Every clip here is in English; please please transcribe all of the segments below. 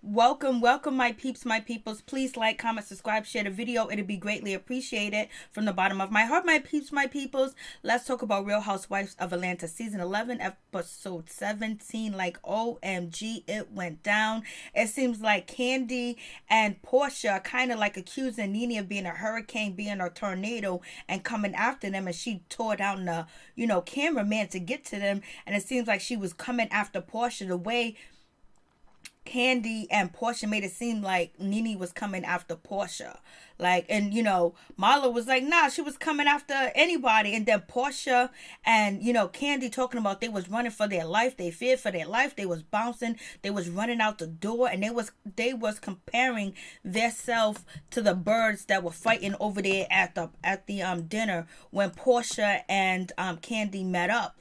Welcome, my peeps, my peoples. Please like, comment, subscribe, share the video. It'd be greatly appreciated from the bottom of my heart, my peeps, my peoples. Let's talk about Real Housewives of Atlanta, season 11, episode 17. Like, OMG, it went down. It seems like Kandi and Porsha are kind of like accusing NeNe of being a hurricane, being a tornado, and coming after them. And she tore down the, cameraman to get to them. And it seems like she was coming after Porsha the way Kandi and Porsha made it seem like NeNe was coming after Porsha. Marlo was like, nah, she was coming after anybody. And then Porsha and, Kandi talking about they was running for their life. They feared for their life. They was bouncing. They was running out the door. And they was comparing themselves to the birds that were fighting over there at the dinner when Porsha and Kandi met up.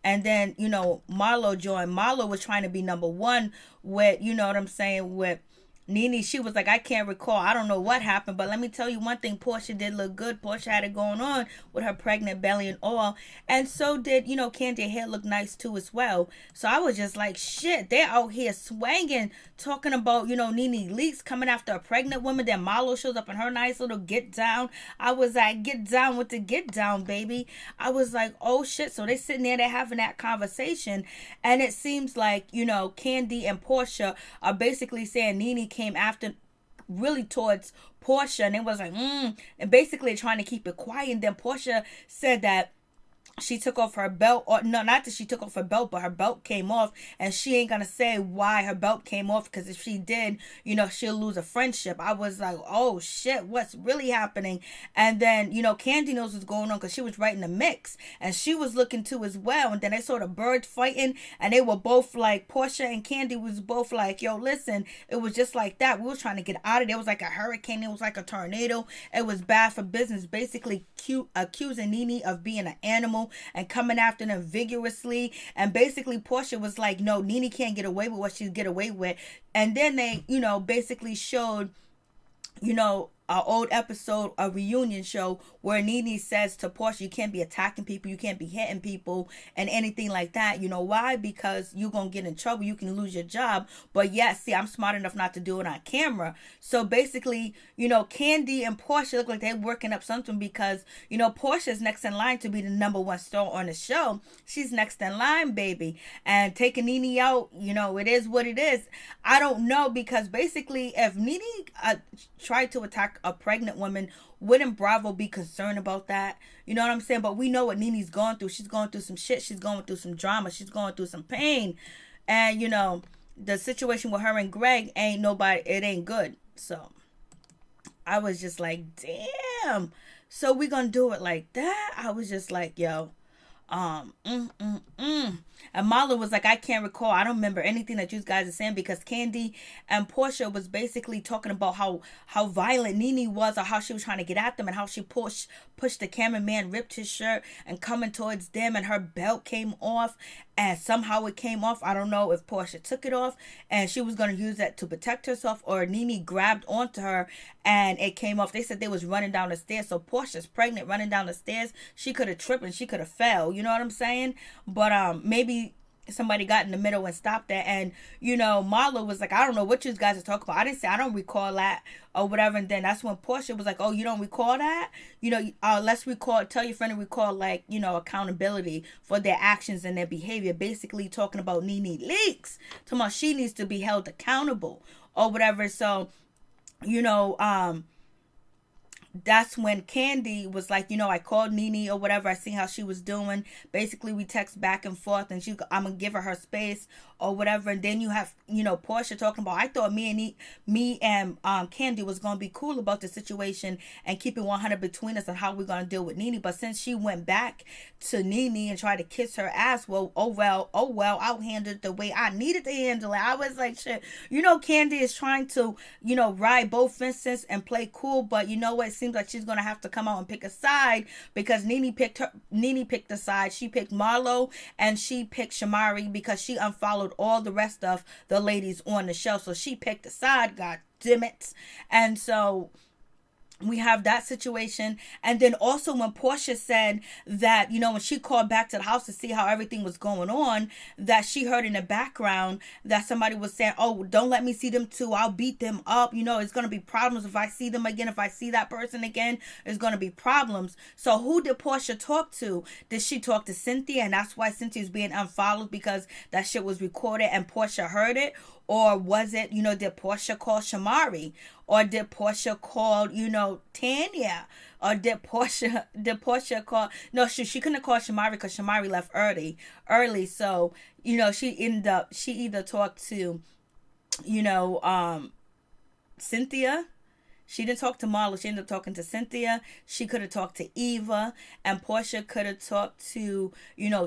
And then, Marlo joined. Marlo was trying to be number one with, with NeNe. She was like, I can't recall. I don't know what happened. But let me tell you one thing. Porsha did look good. Porsha had it going on with her pregnant belly and all. And so did, Kandi. Her hair looked nice too as well. So I was just like, shit, they're out here swanging, talking about, NeNe Leakes coming after a pregnant woman. Then Marlo shows up in her nice little get down. I was like, get down with the get down, baby. I was like, oh shit. So they sitting there, they're having that conversation. And it seems like, Kandi and Porsha are basically saying NeNe came after really towards Porsha, and it was like and basically trying to keep it quiet. And then Porsha said that she took off her belt, or no, not that she took off her belt, but her belt came off, and she ain't gonna say why her belt came off, because if she did, she'll lose a friendship. I was like, oh shit, what's really happening? And then, Kandi knows what's going on because she was right in the mix, and she was looking too as well. And then they saw the birds fighting, and they were both like, Porsha and Kandi was both like, yo, listen, it was just like that. We was trying to get out of there. It was like a hurricane. It was like a tornado. It was bad for business. Basically accusing NeNe of being an animal and coming after them vigorously. And basically Porsha was like, no, NeNe can't get away with what she get away with. And then they, basically showed, our old episode, a reunion show, where NeNe says to Porsha, you can't be attacking people, you can't be hitting people and anything like that. You know why? Because you're going to get in trouble, you can lose your job. But yes, see, I'm smart enough not to do it on camera. So basically, Kandi and Porsha look like they're working up something, because, Porsha's next in line to be the number one star on the show. She's next in line, baby. And taking NeNe out, it is what it is. I don't know, because basically if NeNe tried to attack a pregnant woman, wouldn't Bravo be concerned about that? You know what I'm saying? But we know what NeNe's going through. She's going through some shit. She's going through some drama. She's going through some pain. And, the situation with her and Greg it ain't good. So I was just like, damn. So we gonna do it like that? I was just like, yo, and Marlo was like, I can't recall. I don't remember anything that you guys are saying, because Kandi and Porsha was basically talking about how violent NeNe was, or how she was trying to get at them, and how she pushed the cameraman, ripped his shirt and coming towards them, and her belt came off, and somehow it came off. I don't know if Porsha took it off and she was going to use that to protect herself, or NeNe grabbed onto her and it came off. They said they was running down the stairs. So Porsha's pregnant, running down the stairs. She could have tripped and she could have fell. You know what I'm saying? But maybe somebody got in the middle and stopped that. And Marlo was like, I don't know what you guys are talking about. I didn't say I don't recall that or whatever. And then that's when Porsha was like, oh, you don't recall that? Let's tell your friend to recall, accountability for their actions and their behavior. Basically talking about NeNe Leakes, talking about she needs to be held accountable or whatever. So that's when Kandi was like, I called NeNe or whatever. I seen how she was doing. Basically, we text back and forth, and I'm going to give her space or whatever. And then you have, Porsha talking about, I thought me and Kandi was going to be cool about the situation and keep it 100 between us on how we're going to deal with NeNe. But since she went back to NeNe and tried to kiss her ass, well, I'll handle it the way I needed to handle it. I was like, shit, Kandi is trying to, ride both fences and play cool. But you know what? It seems like she's going to have to come out and pick a side, because NeNe picked a side. She picked Marlo and she picked Shamari, because she unfollowed all the rest of the ladies on the show. So she picked a side, god damn it. And so we have that situation. And then also when Porsha said that, when she called back to the house to see how everything was going on, that she heard in the background that somebody was saying, oh, don't let me see them too, I'll beat them up, it's going to be problems if I see them again. If I see that person again, there's going to be problems. So who did Porsha talk to? Did she talk to Cynthia, and that's why Cynthia's being unfollowed, because that shit was recorded and Porsha heard it? Or was it, did Porsha call Shamari? Or did Porsha call, Tanya? Or did Porsha call, no, she couldn't call Shamari because Shamari left early. So, she either talked to, Cynthia. She didn't talk to Marlo. She ended up talking to Cynthia. She could have talked to Eva. And Porsha could have talked to,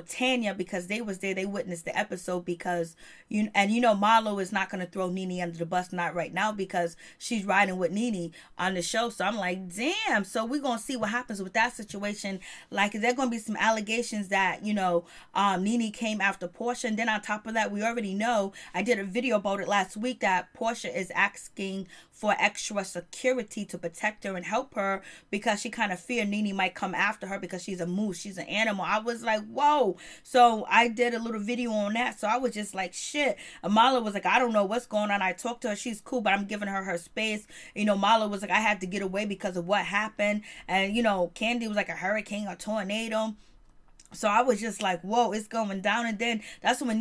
Tanya, because they was there. They witnessed the episode because, Marlo is not going to throw NeNe under the bus, not right now, because she's riding with NeNe on the show. So I'm like, damn. So we're going to see what happens with that situation. Like, there going to be some allegations that, NeNe came after Porsha. And then on top of that, we already know, I did a video about it last week, that Porsha is asking for extra security to protect her and help her, because she kind of feared NeNe might come after her because she's a moose, she's an animal. I was like, whoa. So I did a little video on that. So I was just like, shit. Marlo was like, I don't know what's going on. I talked to her, she's cool, but I'm giving her space. Marlo was like, I had to get away because of what happened. And Kandi was like a hurricane, a tornado. So I was just like, whoa, it's going down. And then that's when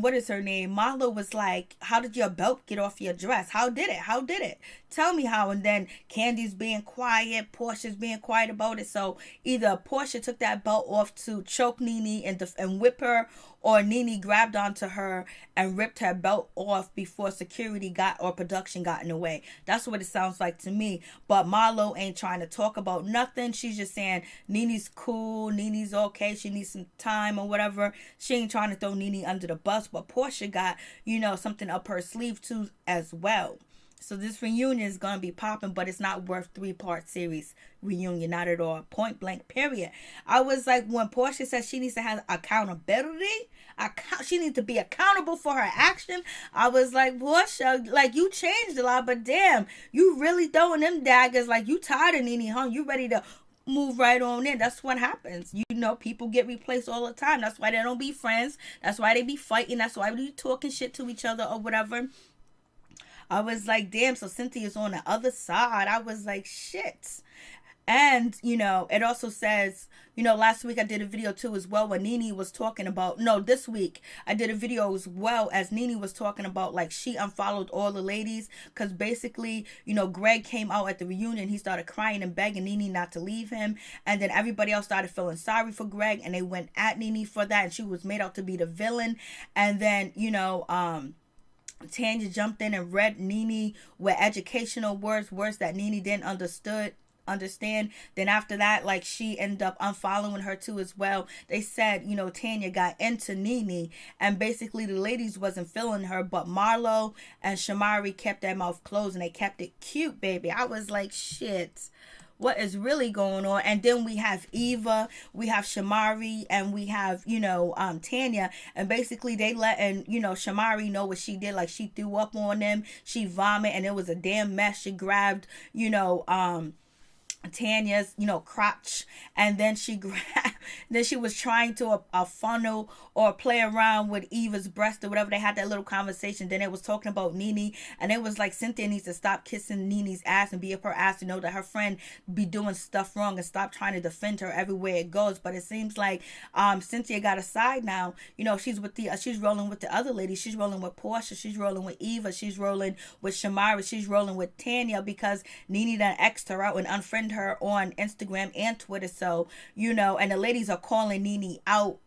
what is her name? Marlo was like, how did your belt get off your dress? How did it? Tell me how. And then Kandi's being quiet, Porsha's being quiet about it. So either Porsha took that belt off to choke NeNe and whip her, or NeNe grabbed onto her and ripped her belt off before security or production got in the way. That's what it sounds like to me. But Marlo ain't trying to talk about nothing. She's just saying NeNe's cool, NeNe's okay, she needs some time or whatever. She ain't trying to throw NeNe under the bus. But Porsha got, something up her sleeve too as well. So this reunion is going to be popping, but it's not worth 3-part series reunion, not at all. Point blank, period. I was like, when Porsha says she needs to have accountability, she needs to be accountable for her action. I was like, Porsha, like, you changed a lot, but damn, you really throwing them daggers. Like, you tired of NeNe, huh? You ready to move right on in. That's what happens. People get replaced all the time. That's why they don't be friends. That's why they be fighting. That's why we talking shit to each other or whatever. I was like, damn, so Cynthia's on the other side. I was like, shit. And, it also says, last week I did a video too as well when NeNe was talking about, this week I did a video as well as NeNe was talking about, like, she unfollowed all the ladies because basically, Greg came out at the reunion. He started crying and begging NeNe not to leave him. And then everybody else started feeling sorry for Greg and they went at NeNe for that. And she was made out to be the villain. And then, Tanya jumped in and read NeNe with educational words that NeNe didn't understand. Then after that, like, she ended up unfollowing her too as well. They said, Tanya got into NeNe and basically the ladies wasn't feeling her, but Marlo and Shamari kept their mouth closed and they kept it cute, baby. I was like, shit. What is really going on? And then we have Eva, we have Shamari, and we have, Tanya. And basically they letting, Shamari know what she did. Like, she threw up on them. She vomited and it was a damn mess. She grabbed, Tanya's, crotch, and then she was trying to a funnel or play around with Eva's breast or whatever. They had that little conversation. Then it was talking about NeNe, and it was like Cynthia needs to stop kissing NeNe's ass and be up her ass to know that her friend be doing stuff wrong and stop trying to defend her everywhere it goes. But it seems like Cynthia got a side now. She's with she's rolling with the other ladies. She's rolling with Porsha. She's rolling with Eva. She's rolling with Shamari. She's rolling with Tanya because NeNe done X'd her out and unfriended her on Instagram and Twitter. So, and the ladies are calling NeNe out.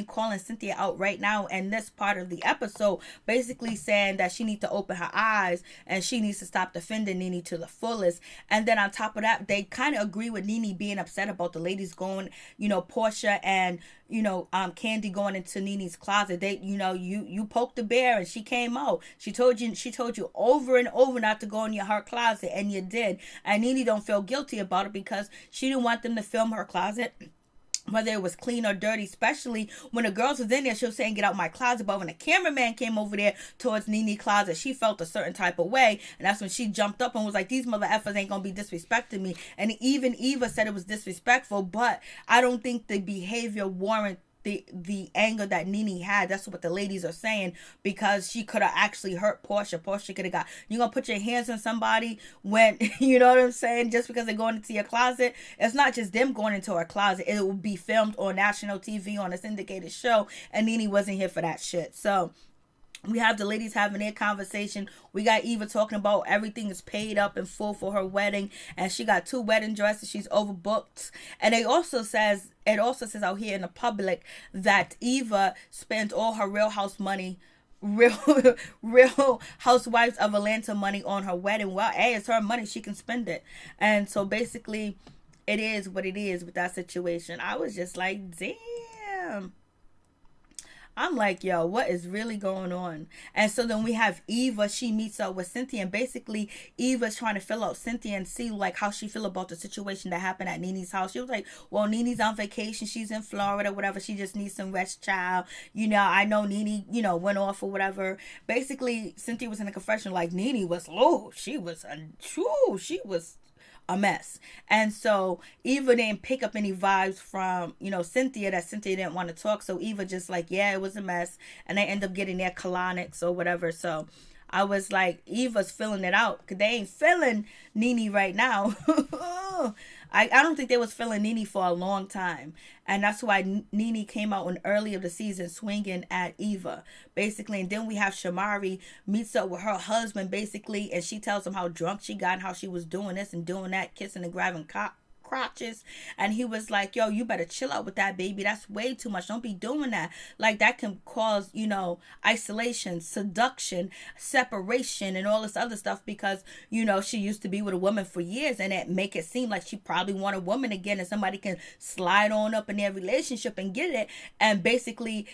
Calling Cynthia out right now in this part of the episode, basically saying that she needs to open her eyes and she needs to stop defending NeNe to the fullest. And then on top of that, they kind of agree with NeNe being upset about the ladies going, Porsha and, Kandi going into NeNe's closet. They, you poked the bear and she came out. She told you over and over not to go in her closet, and you did. And NeNe don't feel guilty about it because she didn't want them to film her closet. whether it was clean or dirty, especially when the girls was in there, she was saying, get out my closet. But when the cameraman came over there towards NeNe's closet, she felt a certain type of way. And that's when she jumped up and was like, these mother effers ain't gonna be disrespecting me. And even Eva said it was disrespectful, but I don't think the behavior warrant the anger that NeNe had. That's what the ladies are saying, because she could have actually hurt Porsha. Porsha could have got, you gonna put your hands on somebody when, you know what I'm saying, just because they're going into your closet. It's not just them going into her closet. It will be filmed on national TV on a syndicated show, and NeNe wasn't here for that shit. So we have the ladies having their conversation. We got Eva talking about everything is paid up in full for her wedding, and she got 2 wedding dresses. She's overbooked. And it also says out here in the public that Eva spent all her Real Housewives of Atlanta money on her wedding. Well, hey, it's her money. She can spend it. And so basically, it is what it is with that situation. I was just like, damn. I'm like, yo, what is really going on? And so then we have Eva. She meets up with Cynthia, and basically Eva's trying to fill out Cynthia and see like how she feel about the situation that happened at NeNe's house. She was like, well, NeNe's on vacation. She's in Florida, whatever. She just needs some rest, child. You know, I know NeNe, you know, went off or whatever. Basically, Cynthia was in a confession like NeNe was, she was a mess. And so Eva didn't pick up any vibes from, you know, Cynthia, that Cynthia didn't want to talk. So Eva just like, yeah, it was a mess. And they end up getting their colonics or whatever. So I was like, Eva's filling it out, because they ain't feeling NeNe right now. I don't think they was feeling NeNe for a long time. And that's why NeNe came out in early of the season swinging at Eva, basically. And then we have Shamari meets up with her husband, basically, and she tells him how drunk she got and how she was doing this and doing that, kissing and grabbing crotches. And he was like, yo, you better chill out with that, baby. That's way too much. Don't be doing that. Like, that can cause, you know, isolation, seduction, separation, and all this other stuff, because, you know, she used to be with a woman for years, and it make it seem like she probably want a woman again, and somebody can slide on up in their relationship and get it. And basically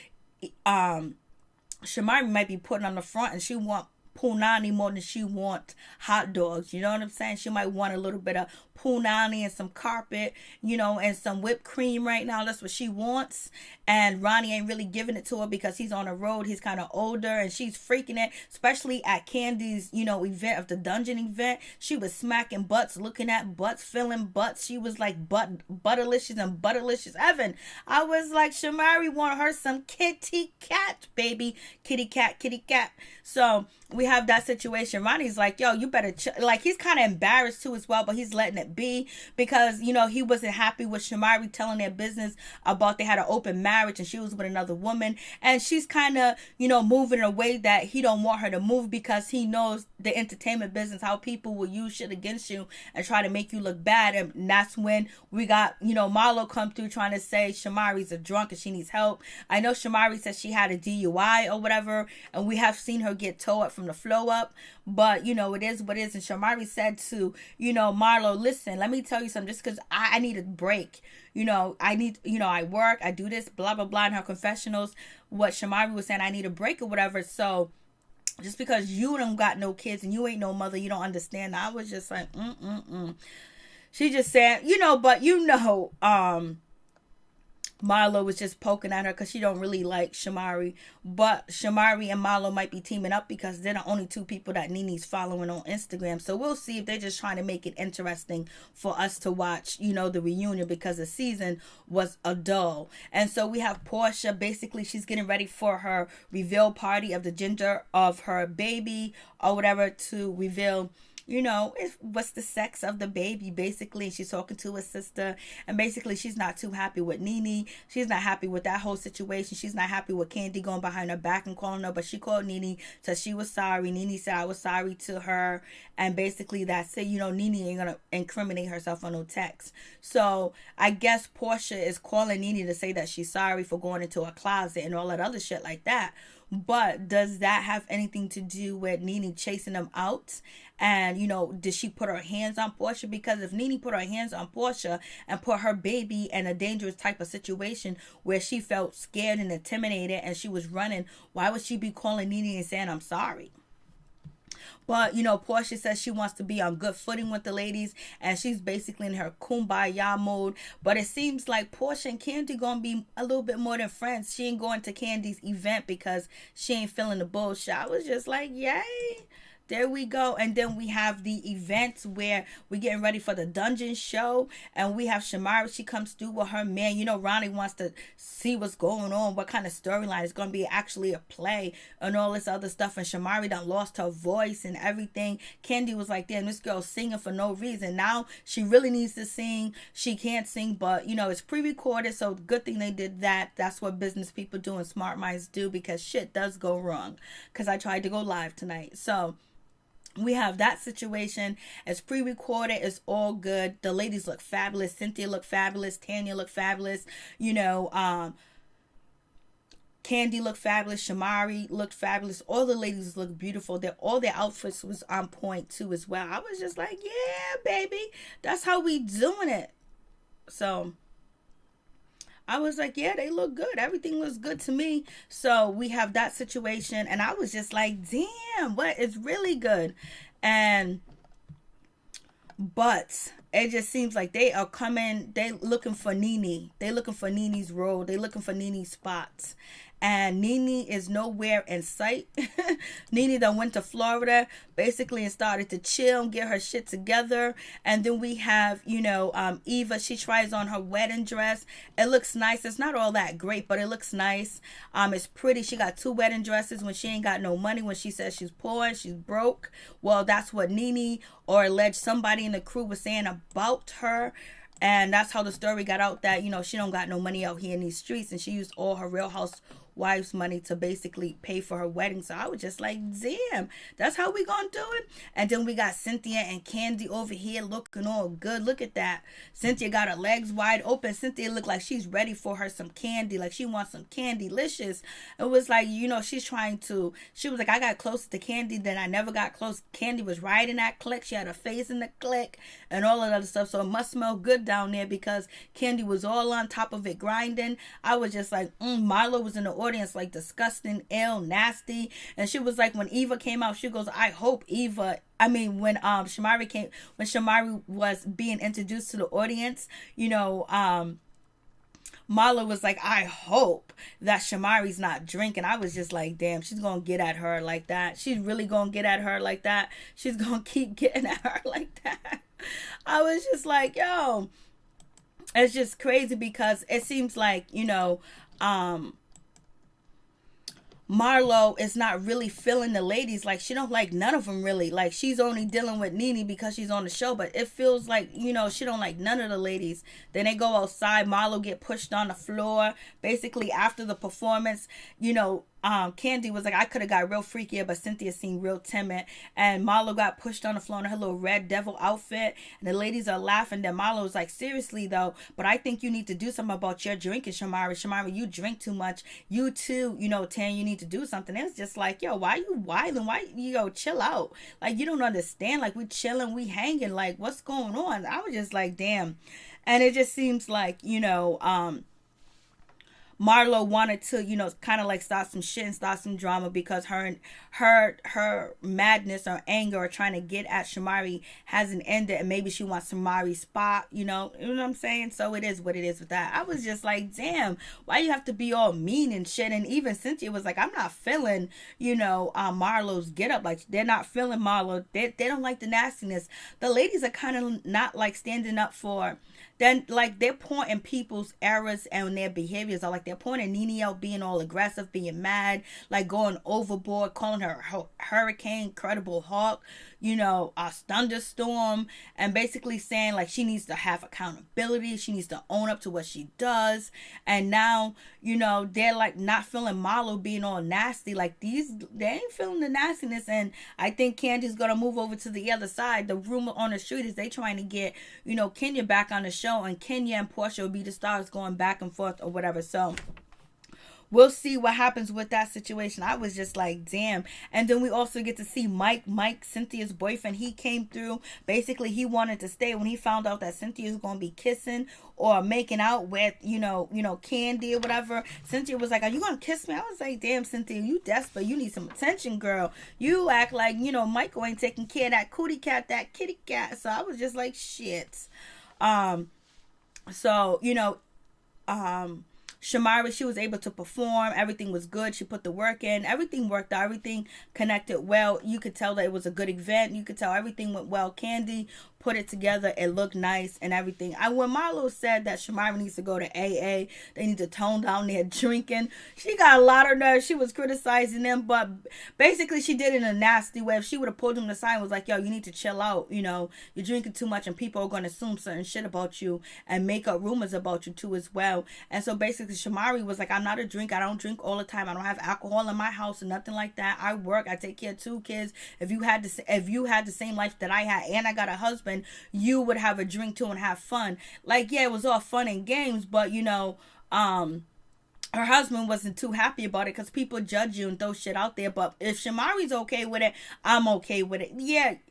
Shamari might be putting on the front, and she want punani more than she want hot dogs. You know what I'm saying? She might want a little bit of punani and some carpet, you know, and some whipped cream right now. That's what she wants. And Ronnie ain't really giving it to her because he's on the road. He's kind of older, and she's freaking it, especially at Kandi's, you know, event of the dungeon event. She was smacking butts, looking at butts, feeling butts. She was like butterlicious and butterlicious heaven. I was like, Shamari want her some kitty cat, baby. Kitty cat, kitty cat. So we have that situation. Ronnie's like, yo, you better like, he's kind of embarrassed too as well, but he's letting it be, because, you know, he wasn't happy with Shamari telling their business about they had an open marriage and she was with another woman, and she's kind of, you know, moving in a way that he don't want her to move, because he knows the entertainment business, how people will use shit against you and try to make you look bad. And that's when we got, you know, Marlo come through trying to say Shamari's a drunk and she needs help. I know Shamari says she had a DUI or whatever, and we have seen her get towed up from the flow up, but, you know, it is what it is. And Shamari said to, you know, Marlo, listen, let me tell you something, just because I need a break. You know, I need, you know, I work, I do this, blah, blah, blah. In her confessionals, what Shamari was saying, I need a break or whatever. So just because you don't got no kids and you ain't no mother, you don't understand. I was just like, She just said, you know, but you know, Marlo was just poking at her because she don't really like Shamari. But Shamari and Marlo might be teaming up because they're the only 2 people that NeNe's following on Instagram. So we'll see if they're just trying to make it interesting for us to watch, you know, the reunion, because the season was a dull. And so we have Porsha. Basically, she's getting ready for her reveal party of the gender of her baby or whatever, to reveal, you know, what's the sex of the baby, basically. She's talking to her sister, and basically she's not too happy with NeNe. She's not happy with that whole situation. She's not happy with Kandi going behind her back and calling her, but she called NeNe, so she was sorry. NeNe said I was sorry to her, and basically that's it. You know, NeNe ain't gonna incriminate herself on no text. So I guess Porsha is calling NeNe to say that she's sorry for going into a closet and all that other shit like that. But does that have anything to do with NeNe chasing them out? And, you know, did she put her hands on Porsha? Because if NeNe put her hands on Porsha and put her baby in a dangerous type of situation where she felt scared and intimidated and she was running, why would she be calling NeNe and saying, I'm sorry? But, you know, Porsha says she wants to be on good footing with the ladies, and she's basically in her kumbaya mode. But it seems like Porsha and Kandi gonna be a little bit more than friends. She ain't going to Kandi's event because she ain't feeling the bullshit. I was just like, yay. There we go. And then we have the events where we're getting ready for the dungeon show. And we have Shamari. She comes through with her man. You know, Ronnie wants to see what's going on. What kind of storyline is going to be actually a play and all this other stuff. And Shamari done lost her voice and everything. Kandi was like, damn, this girl's singing for no reason. Now she really needs to sing. She can't sing, but, you know, it's pre-recorded. So good thing they did that. That's what business people do and smart minds do, because shit does go wrong. Because I tried to go live tonight. So we have that situation. It's pre-recorded. It's all good. The ladies look fabulous. Cynthia looked fabulous. Tanya looked fabulous. You know, Kandi looked fabulous. Shamari looked fabulous. All the ladies look beautiful. All their outfits was on point too as well. I was just like, yeah, baby. That's how we doing it. So I was like, yeah, they look good. Everything looks good to me. So we have that situation. And I was just like, damn, what is really good. But it just seems like they are coming. They looking for NeNe. They looking for NeNe's role. They looking for NeNe's spots. And NeNe is nowhere in sight. NeNe done went to Florida basically and started to chill and get her shit together. And then we have, you know, Eva. She tries on her wedding dress. It looks nice. It's not all that great, but it looks nice. It's pretty. She got 2 wedding dresses when she ain't got no money. When she says she's poor and she's broke. Well, that's what NeNe or alleged somebody in the crew was saying about her. And that's how the story got out, that, you know, she don't got no money out here in these streets, and she used all her Real Housewives money to basically pay for her wedding. So I was just like, damn, that's how we gonna do it. And then we got Cynthia and Kandi over here looking all good. Look at that. Cynthia got her legs wide open. Cynthia looked like she's ready for her some candy, like she wants some Candylicious. It was like, you know, she was like, I got closer to Kandi than I never got close. Kandi was right in that clique. She had her face in the clique and all of that other stuff. So it must smell good down there, because Kandi was all on top of it grinding. I was just like, Marlo was in the audience like disgusting, ill, nasty. And she was like, when Eva came out, she goes, I hope Eva, I mean, when Shamari was being introduced to the audience, you know, Marlo was like, I hope that Shamari's not drinking. I was just like, damn, she's going to get at her like that. She's really going to get at her like that. She's going to keep getting at her like that. I was just like, yo, it's just crazy, because it seems like, you know, Marlo is not really feeling the ladies. Like, she don't like none of them really. Like, she's only dealing with NeNe because she's on the show, but it feels like, you know, she don't like none of the ladies. Then they go outside. Marlo get pushed on the floor basically after the performance. You know, Kandi was like, I could have got real freakier, but Cynthia seemed real timid. And Marlo got pushed on the floor in her little red devil outfit, and the ladies are laughing. Then Marlo was like, seriously though, but I think you need to do something about your drinking, Shamari. Shamari, you drink too much. You too, you know, Tan, you need to do something. It's just like, yo, why you wilding? Why you go chill out? Like, you don't understand. Like, we chilling, we hanging. Like, what's going on? I was just like, damn. And it just seems like, you know, Marlo wanted to, you know, kind of like start some shit and start some drama, because her madness or anger or trying to get at Shamari hasn't ended, and maybe she wants Shamari's spot, you know what I'm saying? So it is what it is with that. I was just like, damn, why you have to be all mean and shit? And even Cynthia was like, I'm not feeling, you know, Marlo's get up. Like, they're not feeling Marlo. They don't like the nastiness. The ladies are kind of not like standing up for. Then, like, they're pointing people's errors and their behaviors are like, they're pointing NeNe out being all aggressive, being mad, like going overboard, calling her Hurricane, Incredible Hulk, you know, a thunderstorm, and basically saying like she needs to have accountability. She needs to own up to what she does. And now, you know, they're like not feeling Marlo being all nasty. Like, they ain't feeling the nastiness. And I think Kandi's gonna move over to the other side. The rumor on the street is they trying to get, you know, Kenya back on the show, and Kenya and Porsha will be the stars going back and forth or whatever. So we'll see what happens with that situation. I was just like, damn. And then we also get to see Mike, Cynthia's boyfriend. He came through. Basically, he wanted to stay when he found out that Cynthia was going to be kissing or making out with, Kandi or whatever. Cynthia was like, are you going to kiss me? I was like, damn, Cynthia, you desperate. You need some attention, girl. You act like, Michael ain't taking care of that cootie cat, that kitty cat. So I was just like, shit. Shamari, she was able to perform. Everything was good. She put the work in. Everything worked out. Everything connected well. You could tell that it was a good event. You could tell everything went well. Kandi put it together. It looked nice and everything. When Marlo said that Shamari needs to go to AA, they need to tone down their drinking, she got a lot of nerve. She was criticizing them, but basically she did it in a nasty way. If she would have pulled them aside and was like, yo, you need to chill out. You're drinking too much and people are going to assume certain shit about you and make up rumors about you too as well. And so basically Shamari was like, I'm not a drinker. I don't drink all the time. I don't have alcohol in my house or nothing like that. I work. I take care of 2 kids. If you had the same life that I had and I got a husband, you would have a drink too and have fun. Like, yeah, it was all fun and games, but her husband wasn't too happy about it because people judge you and throw shit out there. But if Shamari's okay with it, I'm okay with it.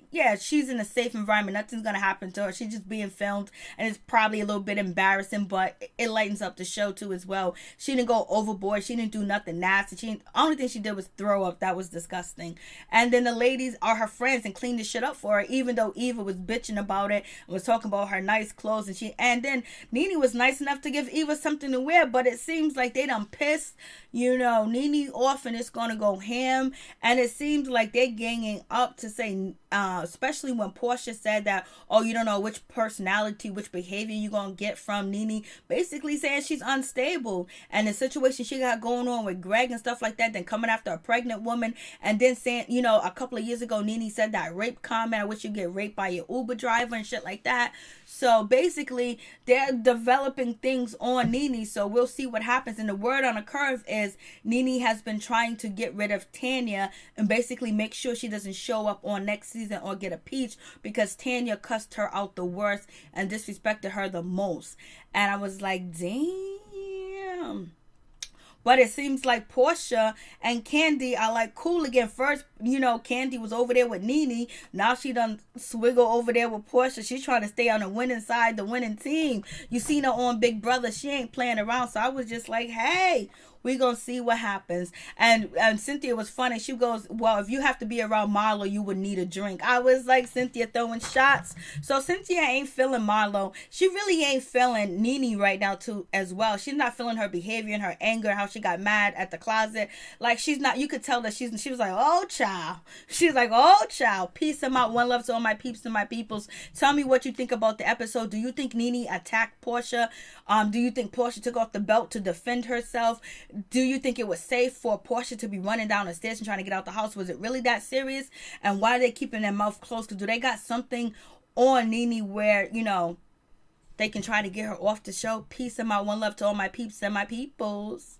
Yeah, she's in a safe environment. Nothing's going to happen to her. She's just being filmed, and it's probably a little bit embarrassing, but it lightens up the show, too, as well. She didn't go overboard. She didn't do nothing nasty. Only thing she did was throw up. That was disgusting. And then the ladies are her friends and cleaned the shit up for her, even though Eva was bitching about it and was talking about her nice clothes. And then NeNe was nice enough to give Eva something to wear, but it seems like they done pissed, NeNe off, and it's going to go ham. And it seems like they're ganging up to say, especially when Porsha said that, oh, you don't know which personality, which behavior you're going to get from NeNe, basically saying she's unstable. And the situation she got going on with Greg and stuff like that, then coming after a pregnant woman, and then saying, a couple of years ago, NeNe said that rape comment, I wish you get raped by your Uber driver and shit like that. So basically, they're developing things on NeNe, so we'll see what happens. And the word on the curve is NeNe has been trying to get rid of Tanya and basically make sure she doesn't show up on next season or get a peach, because Tanya cussed her out the worst and disrespected her the most. And I was like, damn. But it seems like Porsha and Kandi are like cool again. First, Kandi was over there with NeNe. Now she done swiggle over there with Porsha. She's trying to stay on the winning side, the winning team. You seen her on Big Brother. She ain't playing around. So I was just like, hey, we gonna see what happens. And Cynthia was funny. She goes, well, if you have to be around Marlo, you would need a drink. I was like, Cynthia throwing shots. So Cynthia ain't feeling Marlo. She really ain't feeling NeNe right now too as well. She's not feeling her behavior and her anger and how she got mad at the closet. Like, she's not, you could tell that she was like, oh child. She's like, oh child. Peace them out. One love to all my peeps and my peoples. Tell me what you think about the episode. Do you think NeNe attacked Porsha? Do you think Porsha took off the belt to defend herself? Do you think it was safe for Porsha to be running down the stairs and trying to get out the house? Was it really that serious? And why are they keeping their mouth closed? Do they got something on NeNe where, they can try to get her off the show? Peace and my one love to all my peeps and my peoples.